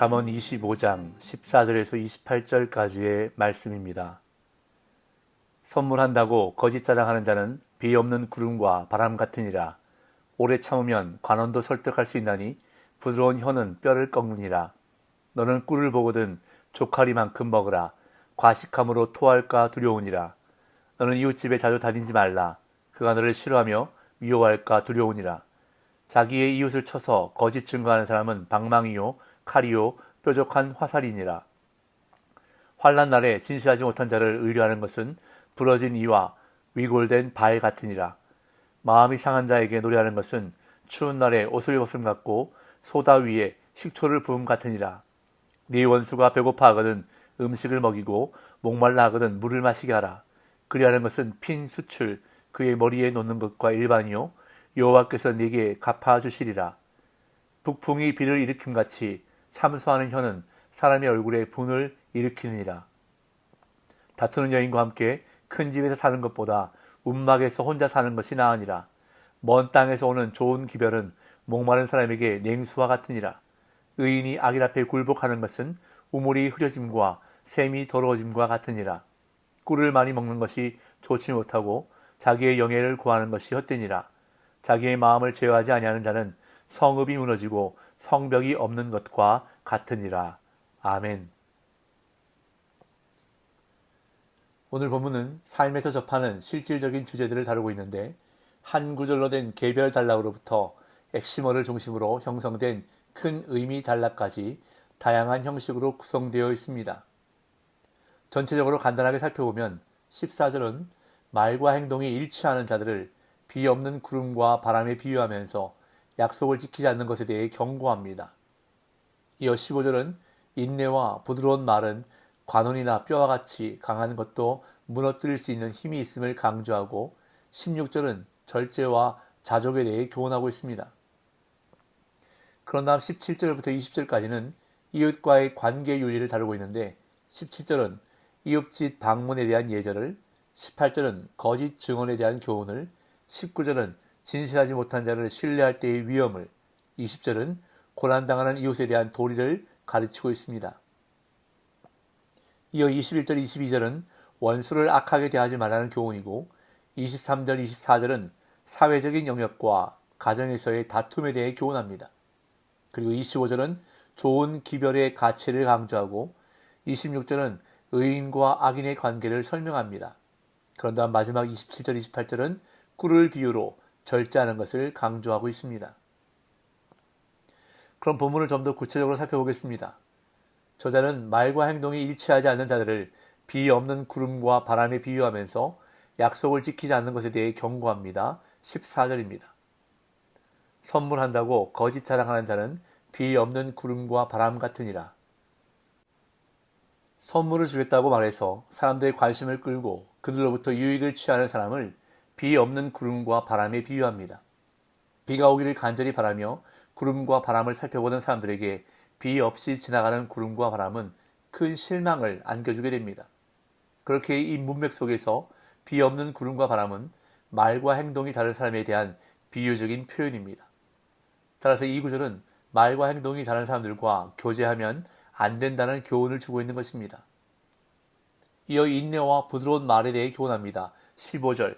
잠언 25장 14절에서 28절까지의 말씀입니다. 선물한다고 거짓 자랑하는 자는 비 없는 구름과 바람 같으니라. 오래 참으면 관원도 설득할 수 있나니 부드러운 혀는 뼈를 꺾느니라. 너는 꿀을 보거든 조카리만큼 먹으라. 과식함으로 토할까 두려우니라. 너는 이웃집에 자주 다니지 말라. 그가 너를 싫어하며 미워할까 두려우니라. 자기의 이웃을 쳐서 거짓 증거하는 사람은 방망이요 칼이요 뾰족한 화살이니라. 환난 날에 진실하지 못한 자를 의뢰하는 것은 부러진 이와 위골된 발 같으니라. 마음이 상한 자에게 노래하는 것은 추운 날에 옷을 벗음 같고 소다 위에 식초를 부음 같으니라. 네 원수가 배고파 하거든 음식을 먹이고 목말라 하거든 물을 마시게 하라. 그리하는 것은 핀 수출 그의 머리에 놓는 것과 일반이요 여호와께서 네게 갚아주시리라. 북풍이 비를 일으킴같이 참소하는 혀는 사람의 얼굴에 분을 일으키느니라. 다투는 여인과 함께 큰 집에서 사는 것보다 움막에서 혼자 사는 것이 나으니라. 먼 땅에서 오는 좋은 기별은 목마른 사람에게 냉수와 같으니라. 의인이 악인 앞에 굴복하는 것은 우물이 흐려짐과 샘이 더러워짐과 같으니라. 꿀을 많이 먹는 것이 좋지 못하고 자기의 영예를 구하는 것이 헛되니라. 자기의 마음을 제어하지 아니하는 자는 성읍이 무너지고 성벽이 없는 것과 같으니라. 아멘. 오늘 본문은 삶에서 접하는 실질적인 주제들을 다루고 있는데 한 구절로 된 개별 단락으로부터 엑시머를 중심으로 형성된 큰 의미 단락까지 다양한 형식으로 구성되어 있습니다. 전체적으로 간단하게 살펴보면 14절은 말과 행동이 일치하는 자들을 비 없는 구름과 바람에 비유하면서 약속을 지키지 않는 것에 대해 경고합니다. 이어 15절은 인내와 부드러운 말은 관원이나 뼈와 같이 강한 것도 무너뜨릴 수 있는 힘이 있음을 강조하고 16절은 절제와 자족에 대해 교훈하고 있습니다. 그런 다음 17절부터 20절까지는 이웃과의 관계 윤리를 다루고 있는데 17절은 이웃집 방문에 대한 예절을, 18절은 거짓 증언에 대한 교훈을, 19절은 진실하지 못한 자를 신뢰할 때의 위험을, 20절은 고난당하는 이웃에 대한 도리를 가르치고 있습니다. 이어 21절, 22절은 원수를 악하게 대하지 말라는 교훈이고 23절, 24절은 사회적인 영역과 가정에서의 다툼에 대해 교훈합니다. 그리고 25절은 좋은 기별의 가치를 강조하고 26절은 의인과 악인의 관계를 설명합니다. 그런 다음 마지막 27절, 28절은 꿀을 비유로 절제하는 것을 강조하고 있습니다. 그럼 본문을 좀 더 구체적으로 살펴보겠습니다. 저자는 말과 행동이 일치하지 않는 자들을 비 없는 구름과 바람에 비유하면서 약속을 지키지 않는 것에 대해 경고합니다. 14절입니다. 선물한다고 거짓 자랑하는 자는 비 없는 구름과 바람 같으니라. 선물을 주겠다고 말해서 사람들의 관심을 끌고 그들로부터 유익을 취하는 사람을 비 없는 구름과 바람에 비유합니다. 비가 오기를 간절히 바라며 구름과 바람을 살펴보는 사람들에게 비 없이 지나가는 구름과 바람은 큰 실망을 안겨주게 됩니다. 그렇게 이 문맥 속에서 비 없는 구름과 바람은 말과 행동이 다른 사람에 대한 비유적인 표현입니다. 따라서 이 구절은 말과 행동이 다른 사람들과 교제하면 안 된다는 교훈을 주고 있는 것입니다. 이어 인내와 부드러운 말에 대해 교훈합니다. 15절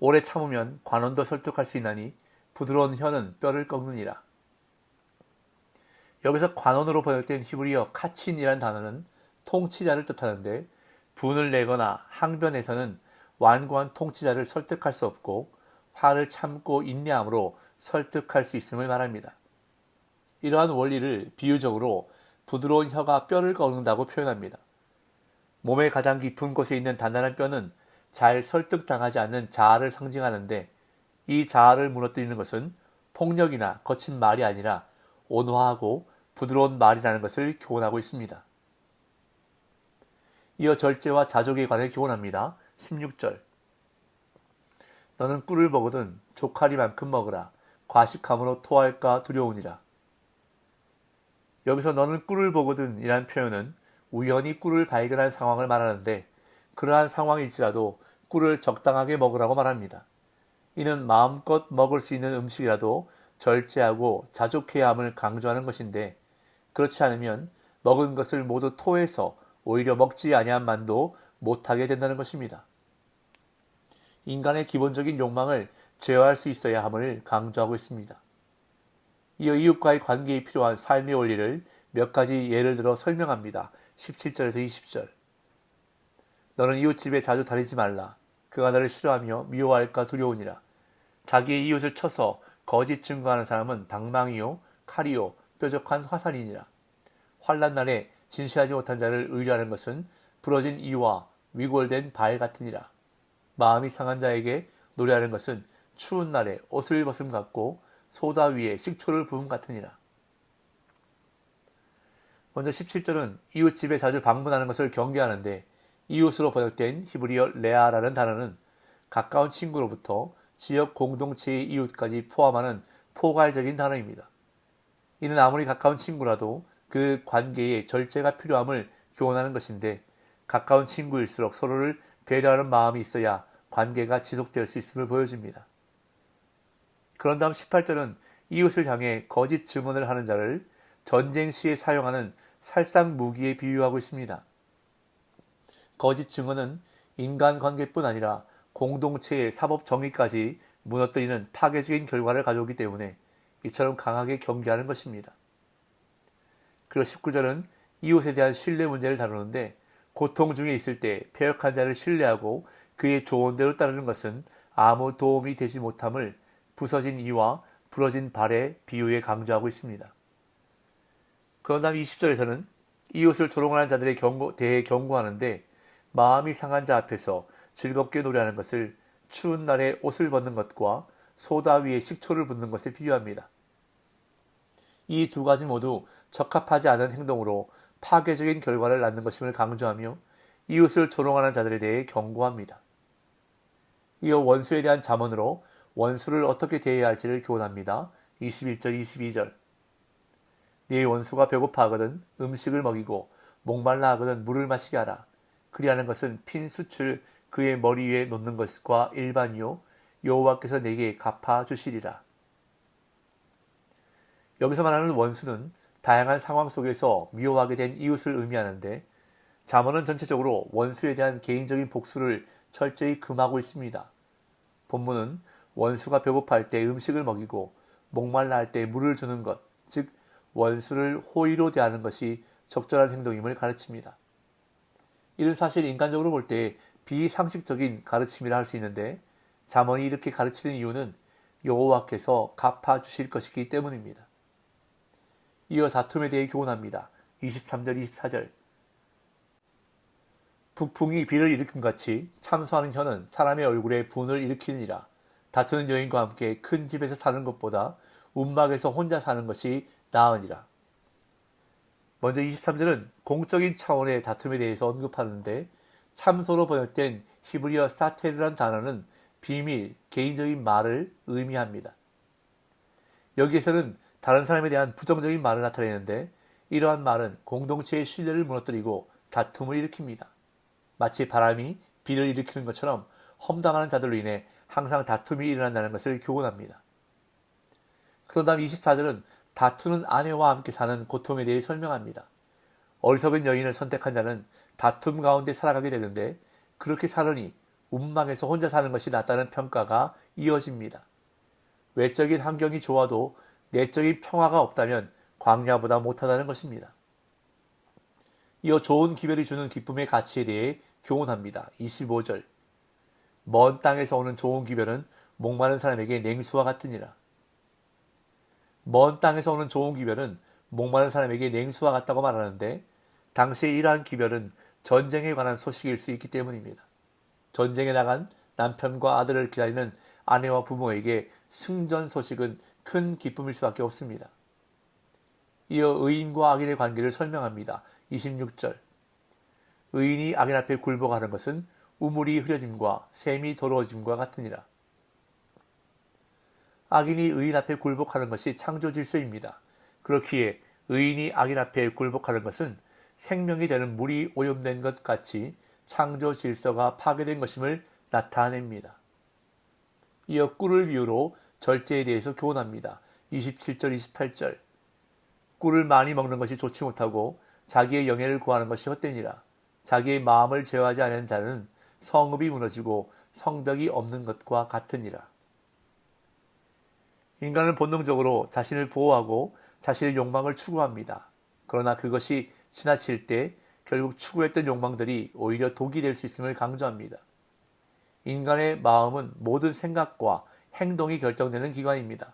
오래 참으면 관원도 설득할 수 있나니 부드러운 혀는 뼈를 꺾느니라. 여기서 관원으로 번역된 히브리어 카친이라는 단어는 통치자를 뜻하는데 분을 내거나 항변에서는 완고한 통치자를 설득할 수 없고 화를 참고 인내함으로 설득할 수 있음을 말합니다. 이러한 원리를 비유적으로 부드러운 혀가 뼈를 꺾는다고 표현합니다. 몸의 가장 깊은 곳에 있는 단단한 뼈는 잘 설득당하지 않는 자아를 상징하는데 이 자아를 무너뜨리는 것은 폭력이나 거친 말이 아니라 온화하고 부드러운 말이라는 것을 교훈하고 있습니다. 이어 절제와 자족에 관해 교훈합니다. 16절 너는 꿀을 먹거든 조카리만큼 먹으라. 과식함으로 토할까 두려우니라. 여기서 너는 꿀을 보거든 이란 표현은 우연히 꿀을 발견한 상황을 말하는데 그러한 상황일지라도 꿀을 적당하게 먹으라고 말합니다. 이는 마음껏 먹을 수 있는 음식이라도 절제하고 자족해야 함을 강조하는 것인데 그렇지 않으면 먹은 것을 모두 토해서 오히려 먹지 아니한 만도 못하게 된다는 것입니다. 인간의 기본적인 욕망을 제어할 수 있어야 함을 강조하고 있습니다. 이어 이웃과의 관계에 필요한 삶의 원리를 몇 가지 예를 들어 설명합니다. 17절에서 20절. 너는 이웃집에 자주 다니지 말라. 그가 너를 싫어하며 미워할까 두려우니라. 자기의 이웃을 쳐서 거짓 증거하는 사람은 방망이요 칼이요 뾰족한 화살이니라. 환난 날에 진실하지 못한 자를 의뢰하는 것은 부러진 이와 위골된 발 같으니라. 마음이 상한 자에게 노래하는 것은 추운 날에 옷을 벗음 같고 소다 위에 식초를 부음 같으니라. 먼저 17절은 이웃집에 자주 방문하는 것을 경계하는데 이웃으로 번역된 히브리어 레아라는 단어는 가까운 친구로부터 지역 공동체의 이웃까지 포함하는 포괄적인 단어입니다. 이는 아무리 가까운 친구라도 그 관계에 절제가 필요함을 교훈하는 것인데 가까운 친구일수록 서로를 배려하는 마음이 있어야 관계가 지속될 수 있음을 보여줍니다. 그런 다음 18절은 이웃을 향해 거짓 증언을 하는 자를 전쟁 시에 사용하는 살상 무기에 비유하고 있습니다. 거짓 증언은 인간관계뿐 아니라 공동체의 사법 정의까지 무너뜨리는 파괴적인 결과를 가져오기 때문에 이처럼 강하게 경계하는 것입니다. 그리고 19절은 이웃에 대한 신뢰 문제를 다루는데 고통 중에 있을 때 패역한 자를 신뢰하고 그의 조언대로 따르는 것은 아무 도움이 되지 못함을 부서진 이와 부러진 발의 비유에 강조하고 있습니다. 그런 다음 20절에서는 이웃을 조롱하는 자들에 대해 경고하는데 마음이 상한 자 앞에서 즐겁게 노래하는 것을 추운 날에 옷을 벗는 것과 소다 위에 식초를 붓는 것에 비유합니다. 이 두 가지 모두 적합하지 않은 행동으로 파괴적인 결과를 낳는 것임을 강조하며 이웃을 조롱하는 자들에 대해 경고합니다. 이어 원수에 대한 잠언으로 원수를 어떻게 대해야 할지를 교훈합니다. 21절, 22절. 네 원수가 배고파하거든 음식을 먹이고 목말라 하거든 물을 마시게 하라. 그리하는 것은 핀 숯을 그의 머리 위에 놓는 것과 일반이요 여호와께서 내게 갚아 주시리라. 여기서 말하는 원수는 다양한 상황 속에서 미워하게 된 이웃을 의미하는데 잠언은 전체적으로 원수에 대한 개인적인 복수를 철저히 금하고 있습니다. 본문은 원수가 배고파할 때 음식을 먹이고 목말라 할 때 물을 주는 것, 즉 원수를 호의로 대하는 것이 적절한 행동임을 가르칩니다. 이는 사실 인간적으로 볼 때 비상식적인 가르침이라 할 수 있는데 잠언이 이렇게 가르치는 이유는 여호와께서 갚아 주실 것이기 때문입니다. 이어 다툼에 대해 교훈합니다. 23절, 24절. 북풍이 비를 일으킴같이 참소하는 혀는 사람의 얼굴에 분을 일으키느니라. 다투는 여인과 함께 큰 집에서 사는 것보다 움막에서 혼자 사는 것이 나으니라. 먼저 23절은 공적인 차원의 다툼에 대해서 언급하는데 참소로 번역된 히브리어 사테르란 단어는 비밀, 개인적인 말을 의미합니다. 여기에서는 다른 사람에 대한 부정적인 말을 나타내는데 이러한 말은 공동체의 신뢰를 무너뜨리고 다툼을 일으킵니다. 마치 바람이 비를 일으키는 것처럼 험담하는 자들로 인해 항상 다툼이 일어난다는 것을 교훈합니다. 그런 다음 24절은 다투는 아내와 함께 사는 고통에 대해 설명합니다. 어리석은 여인을 선택한 자는 다툼 가운데 살아가게 되는데 그렇게 사느니 움막에서 혼자 사는 것이 낫다는 평가가 이어집니다. 외적인 환경이 좋아도 내적인 평화가 없다면 광야보다 못하다는 것입니다. 이어 좋은 기별이 주는 기쁨의 가치에 대해 교훈합니다. 25절. 먼 땅에서 오는 좋은 기별은 목마른 사람에게 냉수와 같으니라. 먼 땅에서 오는 좋은 기별은 목마른 사람에게 냉수와 같다고 말하는데 당시에 이러한 기별은 전쟁에 관한 소식일 수 있기 때문입니다. 전쟁에 나간 남편과 아들을 기다리는 아내와 부모에게 승전 소식은 큰 기쁨일 수밖에 없습니다. 이어 의인과 악인의 관계를 설명합니다. 26절. 의인이 악인 앞에 굴복하는 것은 우물이 흐려짐과 샘이 더러워짐과 같으니라. 악인이 의인 앞에 굴복하는 것이 창조 질서입니다. 그렇기에 의인이 악인 앞에 굴복하는 것은 생명이 되는 물이 오염된 것 같이 창조 질서가 파괴된 것임을 나타냅니다. 이어 꿀을 비유로 절제에 대해서 교훈합니다. 27절, 28절. 꿀을 많이 먹는 것이 좋지 못하고 자기의 영예를 구하는 것이 헛되니라. 자기의 마음을 제어하지 않은 자는 성읍이 무너지고 성벽이 없는 것과 같으니라. 인간은 본능적으로 자신을 보호하고 자신의 욕망을 추구합니다. 그러나 그것이 지나칠 때 결국 추구했던 욕망들이 오히려 독이 될 수 있음을 강조합니다. 인간의 마음은 모든 생각과 행동이 결정되는 기관입니다.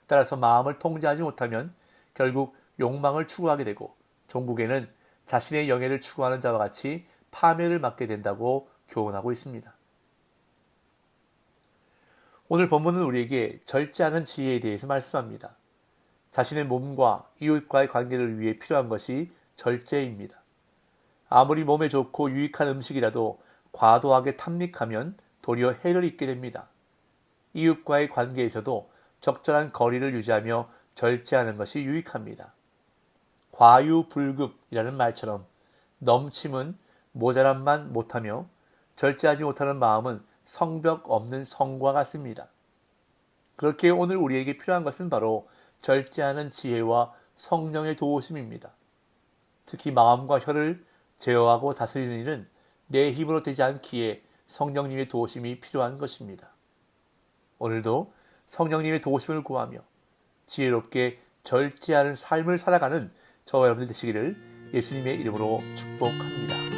따라서 마음을 통제하지 못하면 결국 욕망을 추구하게 되고 종국에는 자신의 영예를 추구하는 자와 같이 파멸을 맞게 된다고 교훈하고 있습니다. 오늘 본문은 우리에게 절제하는 지혜에 대해서 말씀합니다. 자신의 몸과 이웃과의 관계를 위해 필요한 것이 절제입니다. 아무리 몸에 좋고 유익한 음식이라도 과도하게 탐닉하면 도리어 해를 입게 됩니다. 이웃과의 관계에서도 적절한 거리를 유지하며 절제하는 것이 유익합니다. 과유불급이라는 말처럼 넘침은 모자람만 못하며 절제하지 못하는 마음은 성벽 없는 성과 같습니다. 그렇게 오늘 우리에게 필요한 것은 바로 절제하는 지혜와 성령의 도우심입니다. 특히 마음과 혀를 제어하고 다스리는 일은 내 힘으로 되지 않기에 성령님의 도우심이 필요한 것입니다. 오늘도 성령님의 도우심을 구하며 지혜롭게 절제하는 삶을 살아가는 저와 여러분들 되시기를 예수님의 이름으로 축복합니다.